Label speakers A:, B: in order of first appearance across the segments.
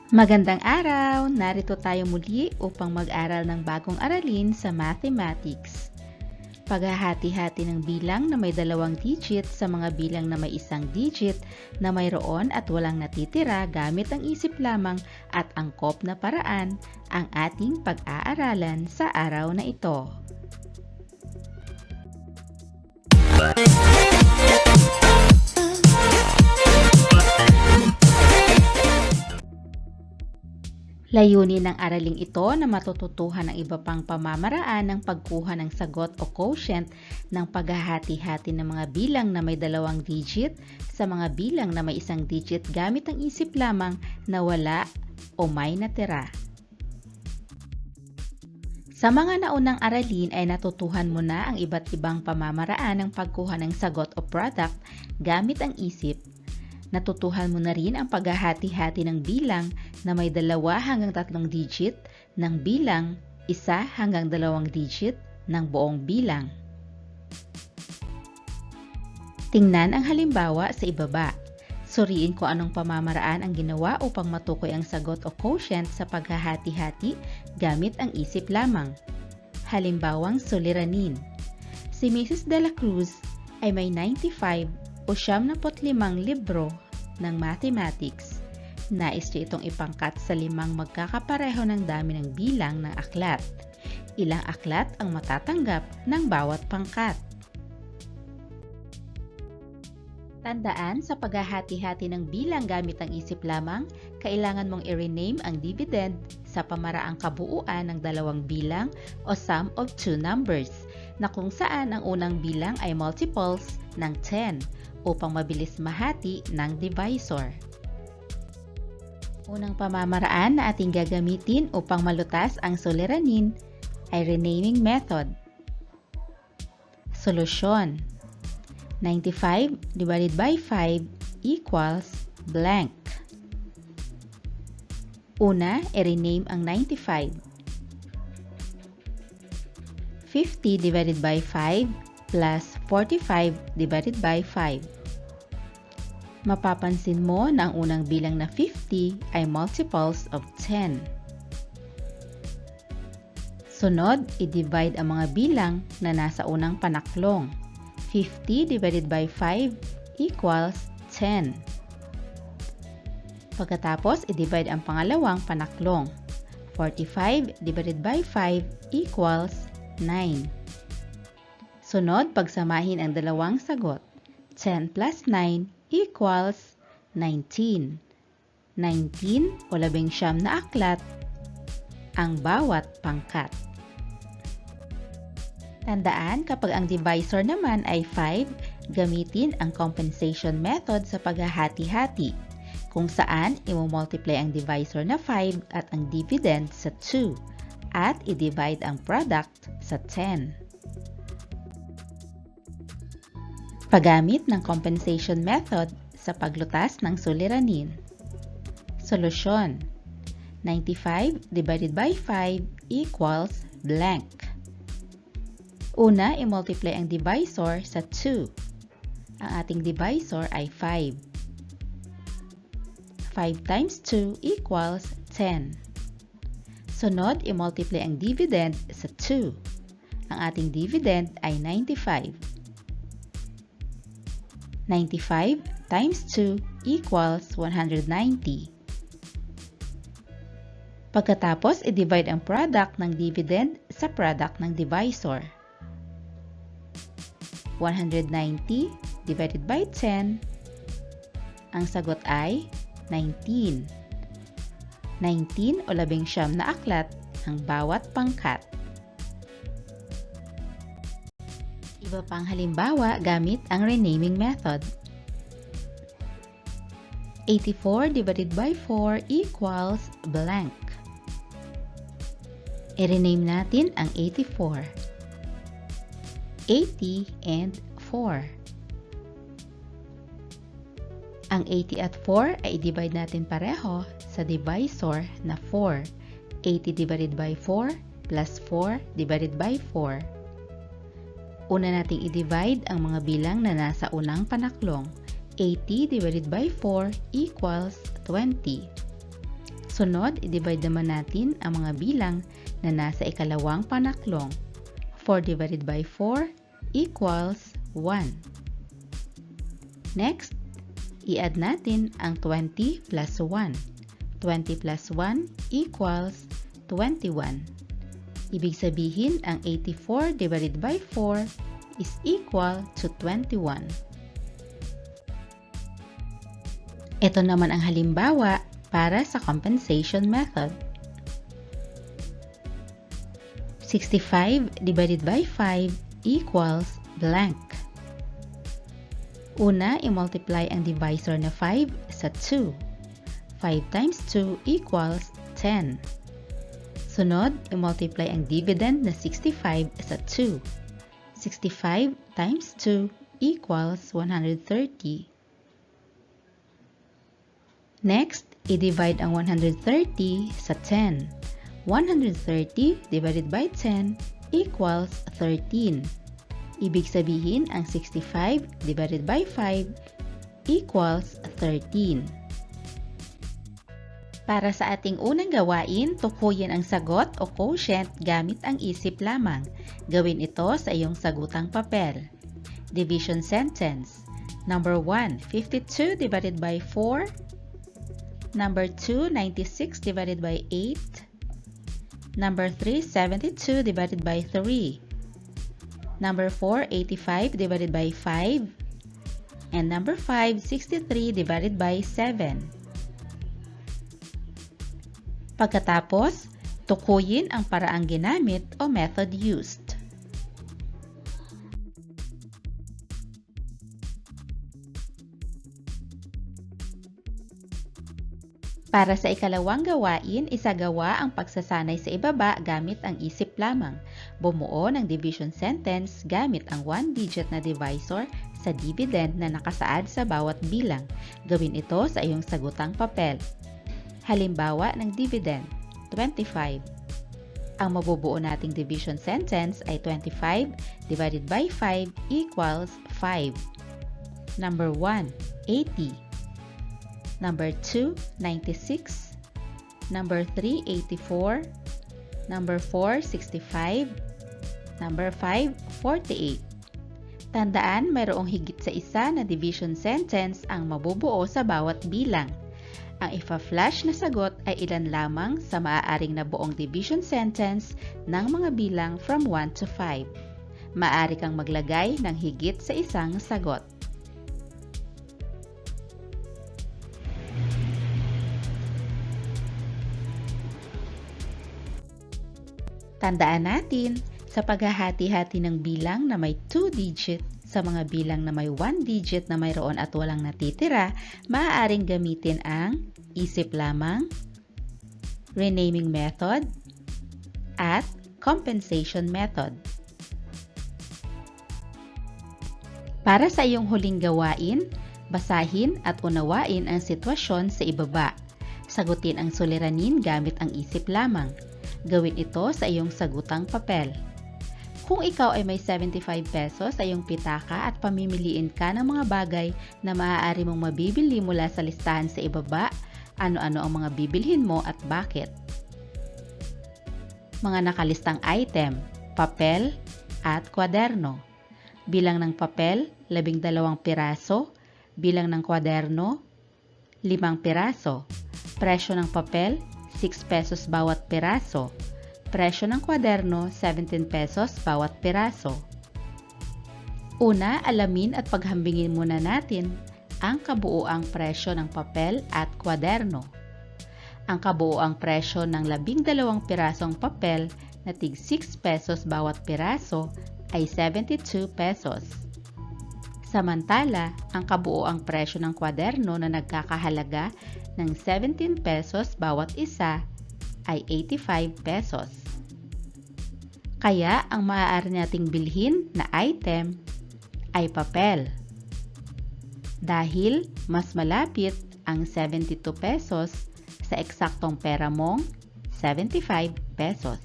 A: Magandang araw! Narito tayo muli upang mag-aral ng bagong aralin sa mathematics. Paghahati-hati ng bilang na may 2 digit sa mga bilang na may 1 digit na mayroon at walang natitira gamit ang isip lamang at angkop na paraan ang ating pag-aaralan sa araw na ito. Layunin ng araling ito na matututuhan ang iba pang pamamaraan ng pagkuha ng sagot o quotient ng paghahati-hati ng mga bilang na may 2 digit sa mga bilang na may 1 digit gamit ang isip lamang na wala o may natira. Sa mga naunang aralin ay natutuhan mo na ang iba't ibang pamamaraan ng pagkuha ng sagot o product gamit ang isip. Natutuhan mo na rin ang paghahati-hati ng bilang na may 2 hanggang 3 digit ng bilang 1 hanggang 2 digit ng buong bilang. Tingnan ang halimbawa sa ibaba. Suriin kung anong pamamaraan ang ginawa upang matukoy ang sagot o quotient sa paghahati-hati gamit ang isip lamang. Halimbawang suliranin. Si Mrs. De La Cruz ay may 95 o 75 libro ng mathematics. Nais niya itong ipangkat sa 5 magkakapareho ng dami ng bilang ng aklat. Ilang aklat ang matatanggap ng bawat pangkat? Tandaan, sa paghahati-hati ng bilang gamit ang isip lamang, kailangan mong i-rename ang dividend sa pamaraang kabuuan ng 2 bilang o sum of 2 numbers, na kung saan ang unang bilang ay multiples ng 10 upang mabilis mahati ng divisor. Unang pamamaraan na ating gagamitin upang malutas ang suliranin ay renaming method. Solusyon: 95 divided by 5 equals blank. Una, i-rename ang 95. 50 divided by 5 plus 45 divided by 5. Mapapansin mo na ang unang bilang na 50 ay multiples of 10. Sunod, i-divide ang mga bilang na nasa unang panaklong. 50 divided by 5 equals 10. Pagkatapos, i-divide ang pangalawang panaklong. 45 divided by 5 equals 9. Sunod, pagsamahin ang dalawang sagot. 10 plus 9 equals 19. 19 o 19 na aklat ang bawat pangkat. Tandaan, kapag ang divisor naman ay 5, gamitin ang compensation method sa paghahati-hati, kung saan i-multiply ang divisor na 5 at ang dividend sa 2, at i-divide ang product sa 10. Paggamit ng compensation method sa paglutas ng suliranin. Solusyon: 95 divided by 5 equals blank. Una, i-multiply ang divisor sa 2. Ang ating divisor ay 5. 5 times 2 equals 10. Sunod, i-multiply ang dividend sa 2. Ang ating dividend ay 95. 95 times 2 equals 190. Pagkatapos, i-divide ang product ng dividend sa product ng divisor. 190 divided by 10, ang sagot ay 19. 19 o 19 na aklat ang bawat pangkat. Iba pang halimbawa gamit ang renaming method. 84 divided by 4 equals blank. I-rename natin ang 84. 80 and 4. Ang 80 at 4 ay i-divide natin pareho sa divisor na 4. 80 divided by 4 plus 4 divided by 4. Una nating i-divide ang mga bilang na nasa unang panaklong. 80 divided by 4 equals 20. Sunod, i-divide naman natin ang mga bilang na nasa ikalawang panaklong. 4 divided by 4 equals 1. Next, i-add natin ang 20 plus 1. 20 plus 1 equals 21. Ibig sabihin, ang 84 divided by 4 is equal to 21. Ito naman ang halimbawa para sa compensation method. 65 divided by 5 equals blank. Una, i-multiply ang divisor na 5 sa 2. 5 times 2 equals 10. Sunod, i-multiply ang dividend na 65 sa 2. 65 times 2 equals 130. Next, i-divide ang 130 sa 10. 130 divided by 10 equals 13. Ibig sabihin, ang 65 divided by 5 equals 13. Para sa ating unang gawain, tukuyin ang sagot o quotient gamit ang isip lamang. Gawin ito sa iyong sagutang papel. Division sentence. Number 1, 52 divided by 4. Number 2, 96 divided by 8. Number 3, 72 divided by 3. Number 4, 85 divided by 5. And number 5, 63 divided by 7. Pagkatapos, tukuyin ang paraang ginamit o method used. Para sa ikalawang gawain, isagawa ang pagsasanay sa ibaba gamit ang isip lamang. Bumuo ng division sentence gamit ang one-digit na divisor sa dividend na nakasaad sa bawat bilang. Gawin ito sa iyong sagutang papel. Halimbawa ng dividend, 25. Ang mabubuo nating division sentence ay 25 divided by 5 equals 5. Number 1, 80. Number 2, 96. Number 3, 84. Number 4, 65. Number 5, 48. Tandaan, mayroong higit sa isa na division sentence ang mabubuo sa bawat bilang. Ang ifa-flash na sagot ay ilan lamang sa maaaring nabuong division sentence ng mga bilang from 1 to 5. Maaari kang maglagay ng higit sa isang sagot. Tandaan natin, sa paghahati-hati ng bilang na may 2 digit sa mga bilang na may 1 digit na mayroon at walang natitira, maaaring gamitin ang isip lamang, renaming method, at compensation method. Para sa iyong huling gawain, basahin at unawain ang sitwasyon sa ibaba. Sagutin ang suliranin gamit ang isip lamang. Gawin ito sa iyong sagutang papel. Kung ikaw ay may 75 pesos sa iyong pitaka at pamimiliin ka ng mga bagay na maaari mong mabibili mula sa listahan sa ibaba, ano-ano ang mga bibilhin mo at bakit? Mga nakalistang item, papel at kwaderno. Bilang ng papel, 12 piraso. Bilang ng kwaderno, 5 piraso. Presyo ng papel, 6 pesos bawat piraso. Presyo ng kwaderno, 17 pesos bawat piraso. Una, alamin at paghambingin muna natin ang kabuuang presyo ng papel at kwaderno. Ang kabuuang presyo ng 12 pirasong papel na tig 6 pesos bawat piraso ay 72 pesos. Samantala, ang kabuuang presyo ng kwaderno na nagkakahalaga ng 17 pesos bawat isa ay 85 pesos. Kaya ang maaari nating bilhin na item ay papel. Dahil mas malapit ang 72 pesos sa eksaktong pera mong 75 pesos.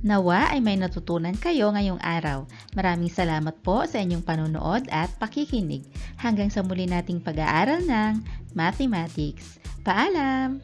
A: Nawa ay may natutunan kayo ngayong araw. Maraming salamat po sa inyong panunood at pakikinig. Hanggang sa muli nating pag-aaral ng Mathematics. Paalam!